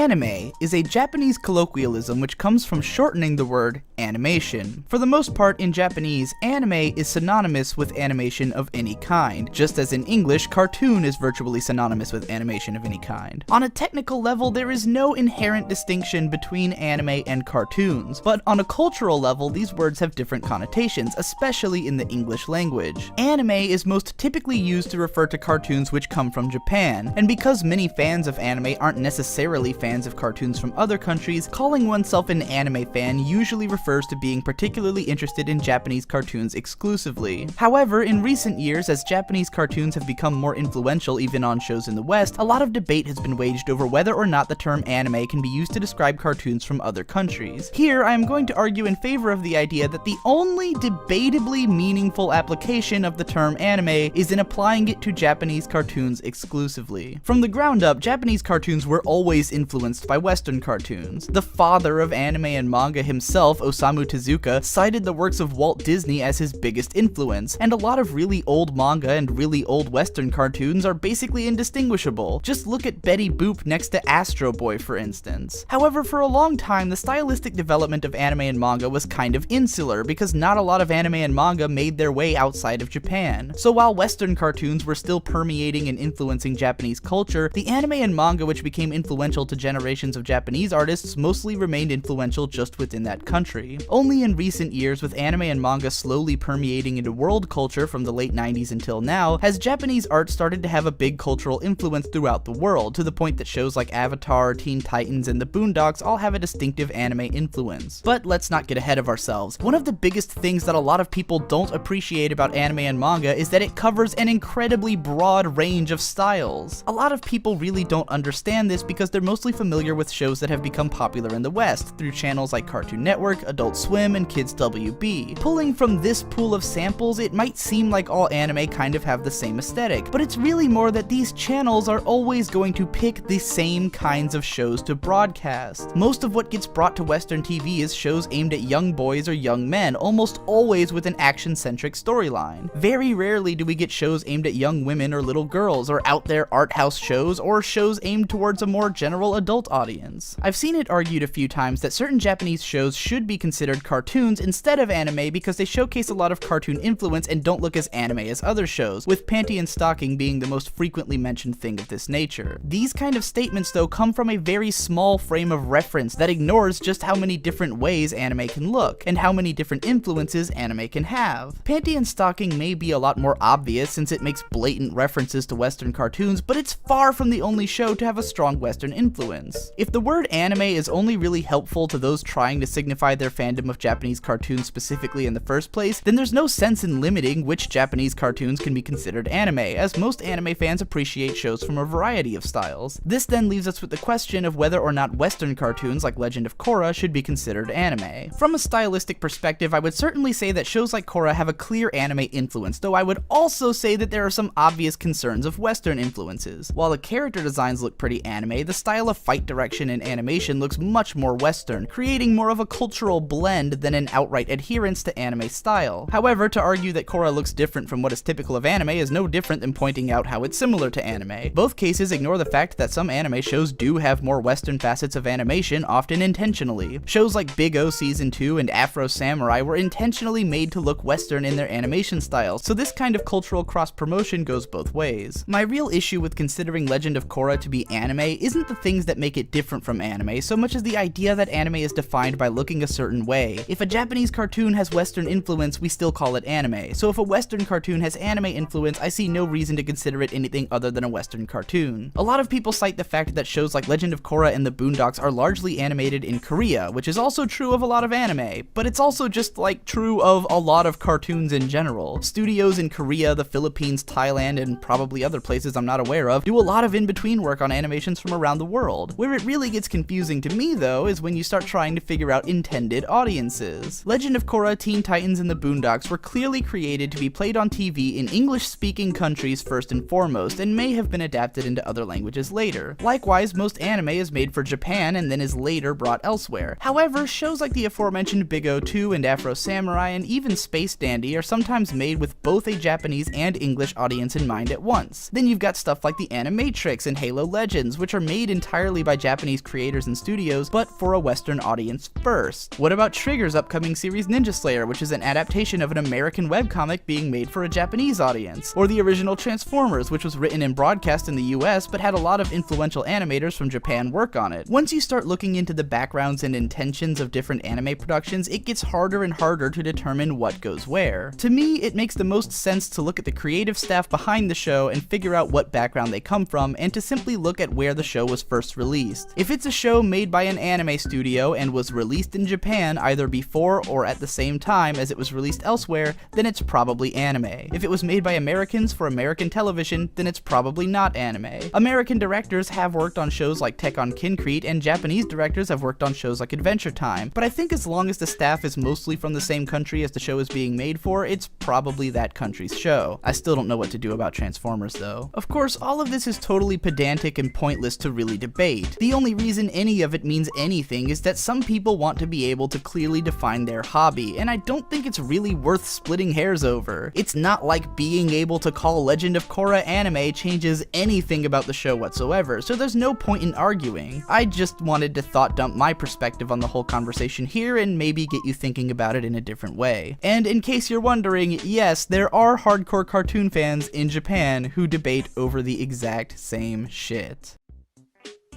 Anime is a Japanese colloquialism which comes from shortening the word animation. For the most part, in Japanese, anime is synonymous with animation of any kind, just as in English, cartoon is virtually synonymous with animation of any kind. On a technical level, there is no inherent distinction between anime and cartoons, but on a cultural level, these words have different connotations, especially in the English language. Anime is most typically used to refer to cartoons which come from Japan, and because many fans of anime aren't necessarily fans of cartoons from other countries, calling oneself an anime fan usually refers to being particularly interested in Japanese cartoons exclusively. However, in recent years, as Japanese cartoons have become more influential even on shows in the West, a lot of debate has been waged over whether or not the term anime can be used to describe cartoons from other countries. Here, I am going to argue in favor of the idea that the only debatably meaningful application of the term anime is in applying it to Japanese cartoons exclusively. From the ground up, Japanese cartoons were always influenced by Western cartoons. The father of anime and manga himself, Osamu Tezuka, cited the works of Walt Disney as his biggest influence, and a lot of really old manga and really old Western cartoons are basically indistinguishable. Just look at Betty Boop next to Astro Boy, for instance. However, for a long time, the stylistic development of anime and manga was kind of insular, because not a lot of anime and manga made their way outside of Japan. So while Western cartoons were still permeating and influencing Japanese culture, the anime and manga which became influential to generations of Japanese artists mostly remained influential just within that country. Only in recent years, with anime and manga slowly permeating into world culture from the late 90s until now, has Japanese art started to have a big cultural influence throughout the world, to the point that shows like Avatar, Teen Titans, and the Boondocks all have a distinctive anime influence. But let's not get ahead of ourselves. One of the biggest things that a lot of people don't appreciate about anime and manga is that it covers an incredibly broad range of styles. A lot of people really don't understand this because they're mostly familiar with shows that have become popular in the West, through channels like Cartoon Network, Adult Swim, and Kids WB. Pulling from this pool of samples, it might seem like all anime kind of have the same aesthetic, but it's really more that these channels are always going to pick the same kinds of shows to broadcast. Most of what gets brought to Western TV is shows aimed at young boys or young men, almost always with an action-centric storyline. Very rarely do we get shows aimed at young women or little girls, or out there art house shows, or shows aimed towards a more general adult audience. I've seen it argued a few times that certain Japanese shows should be considered cartoons instead of anime because they showcase a lot of cartoon influence and don't look as anime as other shows, with panty and stocking being the most frequently mentioned thing of this nature. These kind of statements, though, come from a very small frame of reference that ignores just how many different ways anime can look, and how many different influences anime can have. Panty and stocking may be a lot more obvious since it makes blatant references to Western cartoons, but it's far from the only show to have a strong Western influence. If the word anime is only really helpful to those trying to signify their fandom of Japanese cartoons specifically in the first place, then there's no sense in limiting which Japanese cartoons can be considered anime, as most anime fans appreciate shows from a variety of styles. This then leaves us with the question of whether or not Western cartoons like Legend of Korra should be considered anime. From a stylistic perspective, I would certainly say that shows like Korra have a clear anime influence, though I would also say that there are some obvious concerns of Western influences. While the character designs look pretty anime, the style of fight direction and animation looks much more Western, creating more of a cultural blend than an outright adherence to anime style. However, to argue that Korra looks different from what is typical of anime is no different than pointing out how it's similar to anime. Both cases ignore the fact that some anime shows do have more Western facets of animation, often intentionally. Shows like Big O Season 2 and Afro Samurai were intentionally made to look Western in their animation styles, so this kind of cultural cross-promotion goes both ways. My real issue with considering Legend of Korra to be anime isn't the things that make it different from anime, so much as the idea that anime is defined by looking a certain way. If a Japanese cartoon has Western influence, we still call it anime, so if a Western cartoon has anime influence, I see no reason to consider it anything other than a Western cartoon. A lot of people cite the fact that shows like Legend of Korra and the Boondocks are largely animated in Korea, which is also true of a lot of anime, but it's also just like true of a lot of cartoons in general. Studios in Korea, the Philippines, Thailand, and probably other places I'm not aware of do a lot of in-between work on animations from around the world. Where it really gets confusing to me, though, is when you start trying to figure out intended audiences. Legend of Korra, Teen Titans, and the Boondocks were clearly created to be played on TV in English-speaking countries first and foremost, and may have been adapted into other languages later. Likewise, most anime is made for Japan and then is later brought elsewhere. However, shows like the aforementioned Big O 2 and Afro Samurai and even Space Dandy are sometimes made with both a Japanese and English audience in mind at once. Then you've got stuff like the Animatrix and Halo Legends, which are made entirely entirely by Japanese creators and studios, but for a Western audience first? What about Trigger's upcoming series Ninja Slayer, which is an adaptation of an American webcomic being made for a Japanese audience? Or the original Transformers, which was written and broadcast in the US, but had a lot of influential animators from Japan work on it. Once you start looking into the backgrounds and intentions of different anime productions, it gets harder and harder to determine what goes where. To me, it makes the most sense to look at the creative staff behind the show and figure out what background they come from, and to simply look at where the show was first released. If it's a show made by an anime studio and was released in Japan either before or at the same time as it was released elsewhere, then it's probably anime. If it was made by Americans for American television, then it's probably not anime. American directors have worked on shows like Tekken Kincrete, and Japanese directors have worked on shows like Adventure Time, but I think as long as the staff is mostly from the same country as the show is being made for, it's probably that country's show. I still don't know what to do about Transformers though. Of course, all of this is totally pedantic and pointless to really debate. The only reason any of it means anything is that some people want to be able to clearly define their hobby, and I don't think it's really worth splitting hairs over. It's not like being able to call Legend of Korra anime changes anything about the show whatsoever, so there's no point in arguing. I just wanted to thought dump my perspective on the whole conversation here and maybe get you thinking about it in a different way. And in case you're wondering, yes, there are hardcore cartoon fans in Japan who debate over the exact same shit.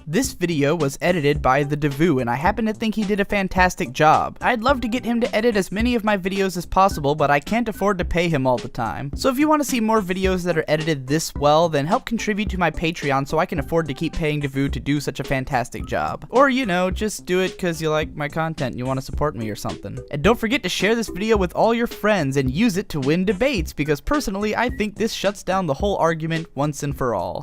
This video was edited by The Devu, and I happen to think he did a fantastic job. I'd love to get him to edit as many of my videos as possible, but I can't afford to pay him all the time. So if you want to see more videos that are edited this well, then help contribute to my Patreon so I can afford to keep paying Devu to do such a fantastic job. Or, you know, just do it because you like my content and you want to support me or something. And don't forget to share this video with all your friends and use it to win debates, because personally I think this shuts down the whole argument once and for all.